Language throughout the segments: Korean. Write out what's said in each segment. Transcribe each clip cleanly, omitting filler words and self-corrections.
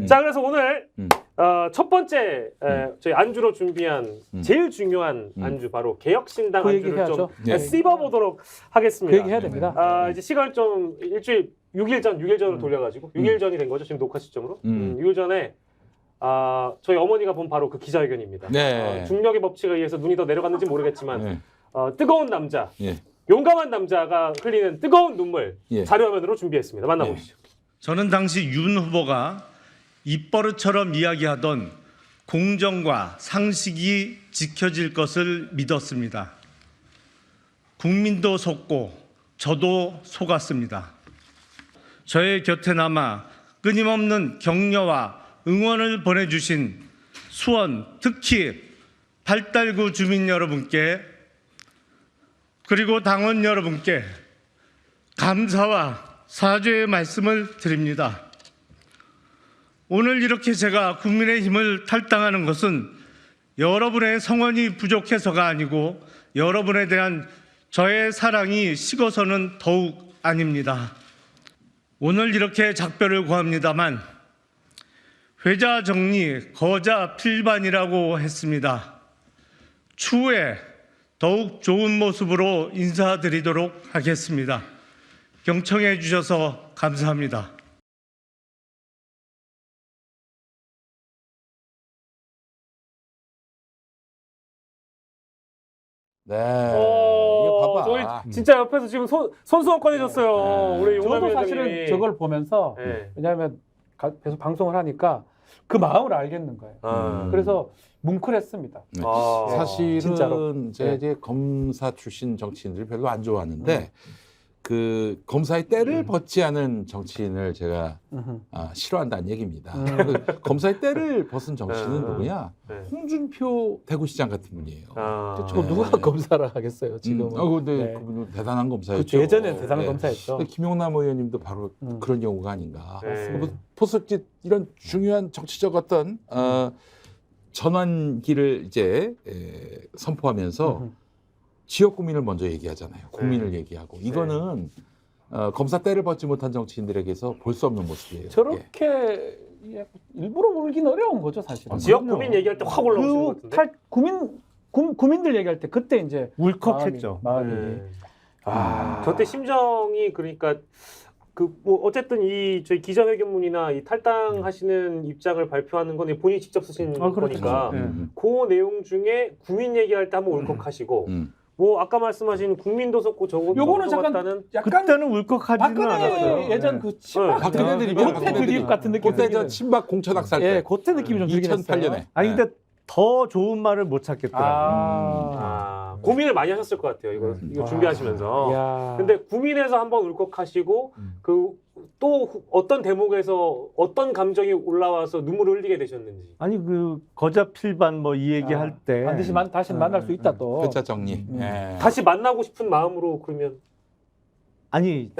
자, 그래서 오늘 첫 번째 저희 안주로 준비한 제일 중요한 안주 바로 개혁신당 그 안주를 좀 얘기해야죠. 씹어보도록 하겠습니다. 그 얘기 해야 됩니다. 이제 시간 좀 일주일 6일 전으로 돌려가지고 6일 전이 된 거죠. 지금 녹화 시점으로. 6일 전에 저희 어머니가 본 바로 그 기자회견입니다. 네. 중력의 법칙에 의해서 눈이 더 내려갔는지 모르겠지만 네. 뜨거운 남자, 예. 용감한 남자가 흘리는 뜨거운 눈물 예. 자료화면으로 준비했습니다. 만나보시죠. 저는 당시 윤 후보가 입버릇처럼 이야기하던 공정과 상식이 지켜질 것을 믿었습니다. 국민도 속고 저도 속았습니다. 저의 곁에 남아 끊임없는 격려와 응원을 보내주신 수원, 특히 발달구 주민 여러분께 그리고 당원 여러분께 감사와 사죄의 말씀을 드립니다. 오늘 이렇게 제가 국민의힘을 탈당하는 것은 여러분의 성원이 부족해서가 아니고 여러분에 대한 저의 사랑이 식어서는 더욱 아닙니다. 오늘 이렇게 작별을 구합니다만 회자 정리, 거자 필반이라고 했습니다. 추후에 더욱 좋은 모습으로 인사드리도록 하겠습니다. 경청해 주셔서 감사합니다. 네. 이거 봐봐. 저희 진짜 옆에서 지금 손수건 꺼내줬어요. 우리 용남 저도 위원장님이. 사실은 저걸 보면서 네. 왜냐하면 계속 방송을 하니까 그 마음을 알겠는 거예요. 그래서 뭉클했습니다. 네. 아, 사실은 진짜로. 제가 네. 이제 검사 출신 정치인들 별로 안 좋아하는데 그 검사의 때를 벗지 않은 정치인을 제가 싫어한다는 얘기입니다. 그 검사의 때를 벗은 정치인은 누구냐? 네. 홍준표 대구시장 같은 분이에요. 저 누가 검사를 하겠어요 지금은. 근데 네. 그분은 대단한 검사였죠. 그렇죠. 예전에는 대단한 네. 검사였죠. 근데 김용남 의원님도 바로 그런 경우가 아닌가. 네. 뭐 포스트 이런 중요한 정치적 어떤 전환기를 이제 선포하면서 지역 국민을 먼저 얘기하잖아요. 국민을 얘기하고 이거는 검사 때를 벗지 못한 정치인들에게서 볼 수 없는 모습이에요. 저렇게 일부러 울긴 어려운 거죠 사실은. 지역 국민 얘기할 때 확 올라오시는 것 같은데. 국민들 얘기할 때 그때 이제 울컥했죠. 마음이. 네. 저때 심정이 그러니까 뭐 어쨌든 이 저희 기자회견문이나 이 탈당하시는 입장을 발표하는 건 본인이 직접 쓰신 그렇죠. 거니까 네. 그 내용 중에 국민 얘기할 때 한번 울컥하시고 뭐 아까 말씀하신 국민도 속고 요거는 잠깐 약간 그때는 울컥하지는 않았어요. 박근혜 예전 그 친박 박근혜 드립이야. 그때 드립 같은 느낌. 그때 저 친박 공천학살 때. 예, 그때 느낌이 좀 들긴 했어요. 2008년에. 아니 근데 더 좋은 말을 못 찾겠더라고요. 고민을 많이 하셨을 것 같아요. 이거 준비하시면서. 야. 근데 국민에서 한번 울컥하시고 또 어떤 대목에서 어떤 감정이 올라와서 눈물을 흘리게 되셨는지. 아니 그 거자 필반 뭐 이 얘기할 때 반드시 다시 만날 수 있다 또. 회차 정리. 예. 다시 만나고 싶은 마음으로 그러면 아니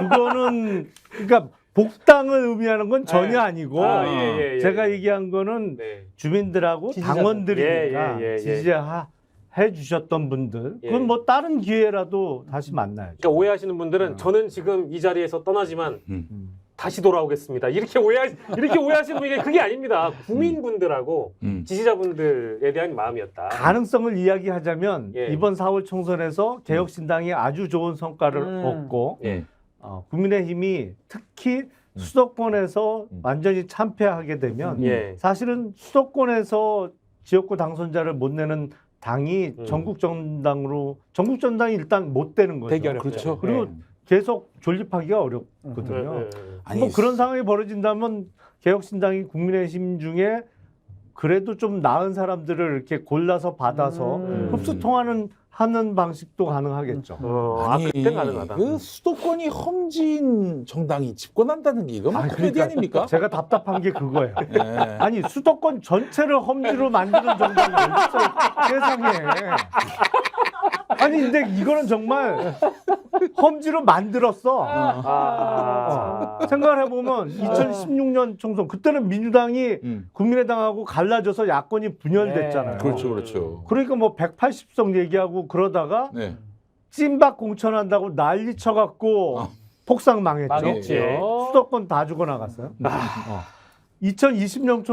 그거는 그러니까 복당을 의미하는 건 전혀 아니고 예. 제가 얘기한 거는 네. 주민들하고 지지자들. 당원들이니까 예. 지지해 주셨던 분들 예. 그건 뭐 다른 기회라도 다시 만나야죠. 그러니까 오해하시는 분들은 저는 지금 이 자리에서 떠나지만 다시 돌아오겠습니다. 이렇게 오해하시는 분이 그게 아닙니다. 국민분들하고 지지자분들에 대한 마음이었다. 가능성을 이야기하자면 예. 이번 4월 총선에서 개혁신당이 아주 좋은 성과를 얻고 예. 국민의힘이 특히 수도권에서 완전히 참패하게 되면 예. 사실은 수도권에서 지역구 당선자를 못 내는 당이 전국전당이 일단 못 되는 거죠. 되게 어렵죠. 그렇죠. 그리고 네. 계속 존립하기가 어렵거든요. 예. 아니, 뭐 그런 상황이 벌어진다면 개혁신당이 국민의힘 중에 그래도 좀 나은 사람들을 이렇게 골라서 받아서 하는 방식도 가능하겠죠. 그때 가능하다. 그 수도권이 험지인 정당이 집권한다는 게 이건 뭐 코미디 그러니까 아닙니까? 제가 답답한 게 그거예요. 예. 아니 수도권 전체를 험지로 만드는 정당이 어딨어요 세상에. 아니 근데 이거는 정말 험지로 만들었어. 생각을 해보면 2016년 총선 그때는 민주당이 국민의당하고 갈라져서 야권이 분열됐잖아요. 그렇죠, 그렇죠. 그러니까 뭐 180석 얘기하고 그러다가 네. 찐박 공천한다고 난리 쳐갖고 폭삭 망했죠. 망했지요. 수도권 다 죽어나갔어요. 2020년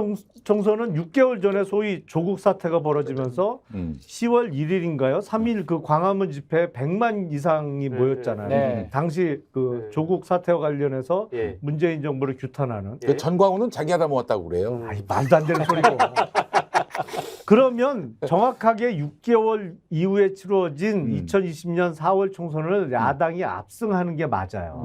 총선은 6개월 전에 소위 조국 사태가 벌어지면서 10월 1일인가요? 3일 그 광화문 집회에 100만 이상이 모였잖아요. 네. 당시 그 네. 조국 사태와 관련해서 예. 문재인 정부를 규탄하는. 예. 그 전광훈은 자기 하다 모았다고 그래요. 아이, 말도 안 되는 소리고. 그러면 정확하게 6개월 이후에 치루어진 2020년 4월 총선을 야당이 압승하는 게 맞아요.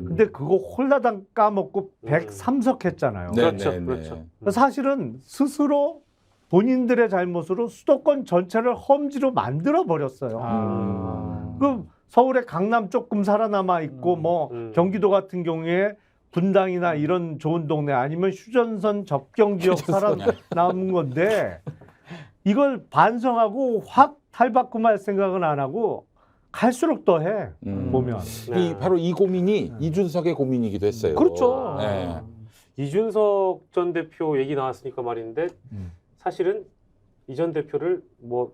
근데 그거 홀라당 까먹고 103석 했잖아요. 네, 그렇죠, 네, 네. 그렇죠. 사실은 스스로 본인들의 잘못으로 수도권 전체를 험지로 만들어 버렸어요. 그 서울의 강남 조금 살아남아 있고 뭐 경기도 같은 경우에 분당이나 이런 좋은 동네 아니면 휴전선 접경 지역 살아남은 건데 이걸 반성하고 확 탈바꿈할 생각은 안 하고 갈수록 더 해 보면. 바로 이 고민이 이준석의 고민이기도 했어요. 그렇죠. 네. 이준석 전 대표 얘기 나왔으니까 말인데 사실은 이 전 대표를 뭐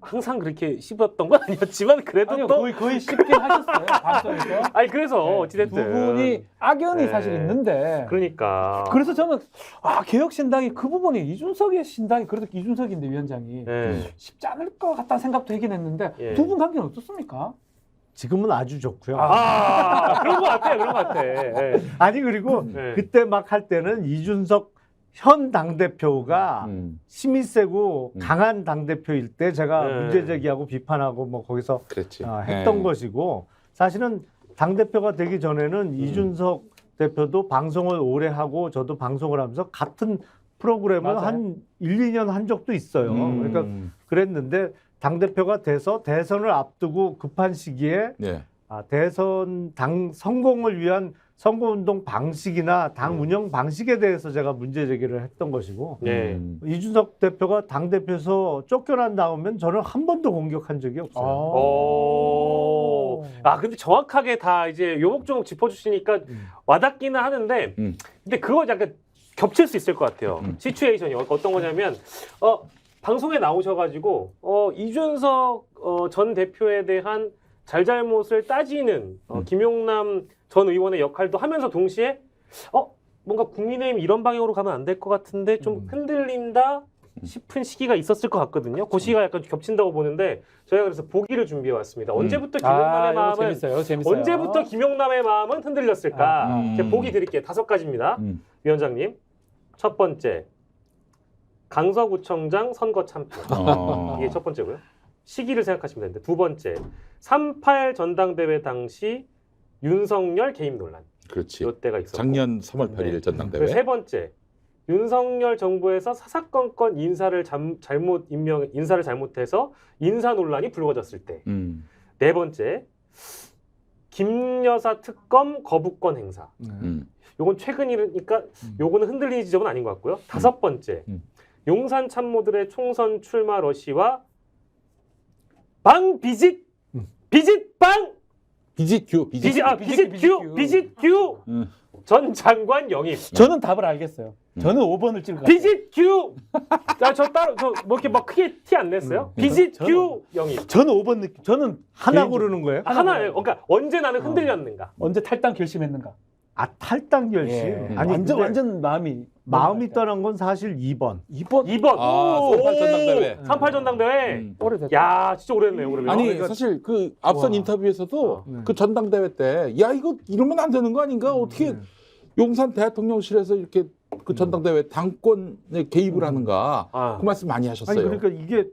항상 그렇게 씹었던 건 아니었지만 그래도 아니요, 또 거의 쉽게 하셨어요. 방송에서. 아니 그래서 네, 어찌됐든 두 분이 악연이 네. 사실 있는데. 그러니까 그래서 저는 개혁신당이 그 부분이 이준석의 신당이 그래도 이준석인데 위원장이 예. 쉽지 않을 것 같다는 생각도 하긴 했는데 예. 두 분 관계는 어떻습니까? 지금은 아주 좋고요. 그런 것 같아요, 그런 것 같아. 예. 아니 그리고 네. 그때 막 할 때는 이준석 현 당대표가 힘이 세고 강한 당대표일 때 제가 네. 문제 제기하고 비판하고 뭐 거기서 그렇지. 했던 네. 것이고 사실은 당대표가 되기 전에는 이준석 대표도 방송을 오래 하고 저도 방송을 하면서 같은 프로그램을 맞아요. 한 1, 2년 한 적도 있어요. 그러니까 그랬는데 당대표가 돼서 대선을 앞두고 급한 시기에 네. 대선 당 성공을 위한 선거운동 방식이나 당 운영 방식에 대해서 제가 문제 제기를 했던 것이고 네. 이준석 대표가 당대표에서 쫓겨난 다음엔 저는 한 번도 공격한 적이 없어요. 근데 정확하게 다 이제 요목조목 짚어주시니까 와닿기는 하는데 근데 그거 약간 겹칠 수 있을 것 같아요. 시츄에이션이 어떤 거냐면 방송에 나오셔가지고 이준석 전 대표에 대한 잘잘못을 따지는 김용남 전 의원의 역할도 하면서 동시에 뭔가 국민의힘 이런 방향으로 가면 안 될 것 같은데 좀 흔들린다 싶은 시기가 있었을 것 같거든요. 그 시기가 약간 겹친다고 보는데 저희가 그래서 보기를 준비해 왔습니다. 언제부터 김용남의 이거 마음은 재밌어요. 언제부터 김용남의 마음은 흔들렸을까? 제가 보기 드릴게요. 5가지입니다. 위원장님. 첫 번째. 강서구청장 선거 참패. 이게 첫 번째고요. 시기를 생각하시면 되는데 두 번째. 3.8 전당대회 당시 윤석열 개입 논란. 그렇지. 이때가 있었고. 작년 3월 8일 전당대회. 세 번째. 윤석열 정부에서 사사건건 인사를 잘못해서 인사 논란이 불거졌을 때. 네 번째. 김여사 특검 거부권 행사. 요건 최근이니까 요거는 흔들리는 지점은 아닌 것 같고요. 다섯 번째. 용산 참모들의 총선 출마 러시와 비짓규 전 장관 영입. 저는 답을 알겠어요. 저는 5번을 찍을 것 같아요. 비짓규. 저 뭐 이렇게 막 크게 티 안 냈어요. 비짓규 영입. 저는 5번 느낌. 저는 하나 개인적으로 고르는 거예요? 하나예요. 그러니까 언제 나는 흔들렸는가. 언제 탈당 결심했는가? 탈당 결심. 예. 아니 완전 마음이 떠난 건 사실 2번. 2번. 2번. 3.8 전당대회. 3.8 전당대회. 오래됐다. 야, 진짜 오래됐네요. 그러면. 아니 사실 그 앞선 인터뷰에서도 그 전당대회 때 야 이거 이러면 안 되는 거 아닌가 어떻게 용산 대통령실에서 이렇게 그 전당대회 당권에 개입을 하는가 그 말씀 많이 하셨어요. 아니 그러니까 이게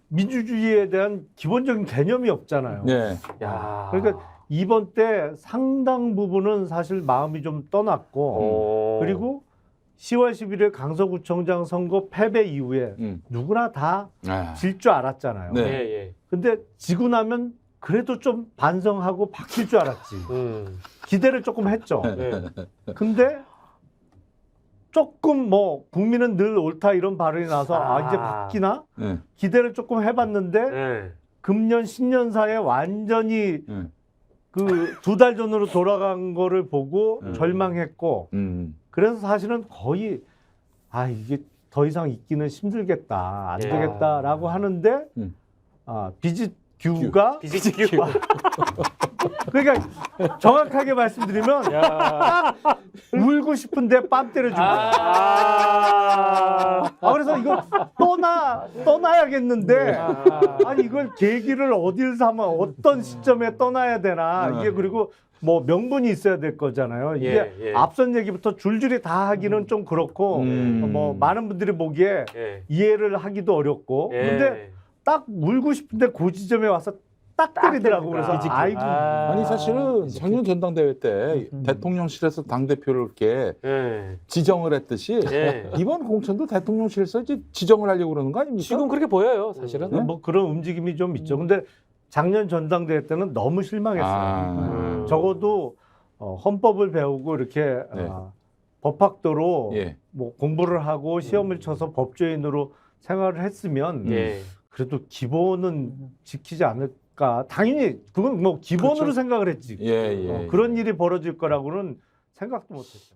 민주주의에 대한 기본적인 개념이 없잖아요. 네. 야. 그러니까 이번 때 상당 부분은 사실 마음이 좀 떠났고 그리고 10월 11일 강서구청장 선거 패배 이후에 누구나 다 질 줄 알았잖아요. 네. 예. 근데 지고 나면 그래도 좀 반성하고 바뀔 줄 알았지. 기대를 조금 했죠. 네. 근데 조금 뭐 국민은 늘 옳다 이런 발언이 나서 이제 바뀌나? 기대를 조금 해봤는데 네. 금년 신년사에 완전히 그 2달 전으로 돌아간 거를 보고 절망했고 그래서 사실은 거의 이게 더 이상 있기는 힘들겠다 안 되겠다라고 하는데 비짓규가 비짓규. 그러니까 정확하게 말씀드리면 야. 울고 싶은데 뺨 때려준 거야. 그래서 이거 떠나야겠는데 아니 이걸 계기를 어딜 삼아 어떤 시점에 떠나야 되나 이게 그리고 뭐 명분이 있어야 될 거잖아요. 이게 예. 앞선 얘기부터 줄줄이 다 하기는 좀 그렇고 뭐 많은 분들이 보기에 예. 이해를 하기도 어렵고 예. 근데 딱 울고 싶은데 그 지점에 와서 딱 때리더라고. 그래서 때리니까. 아이고 아니 사실은 작년 전당대회 때 대통령실에서 당 대표를 이렇게 예. 지정을 했듯이 예. 이번 공천도 대통령실에서 이제 지정을 하려고 그러는 거 아닙니까? 지금 그렇게 보여요, 사실은. 뭐 그런 움직임이 좀 있죠. 근데 작년 전당대회 때는 너무 실망했어요. 적어도 헌법을 배우고 이렇게 네. 법학도로 예. 뭐 공부를 하고 시험을 쳐서 법조인으로 생활을 했으면 예. 그래도 기본은 지키지 않을까. 당연히 그건 뭐 기본으로 그렇죠. 생각을 했지. 예. 그런 일이 벌어질 거라고는 생각도 못했죠.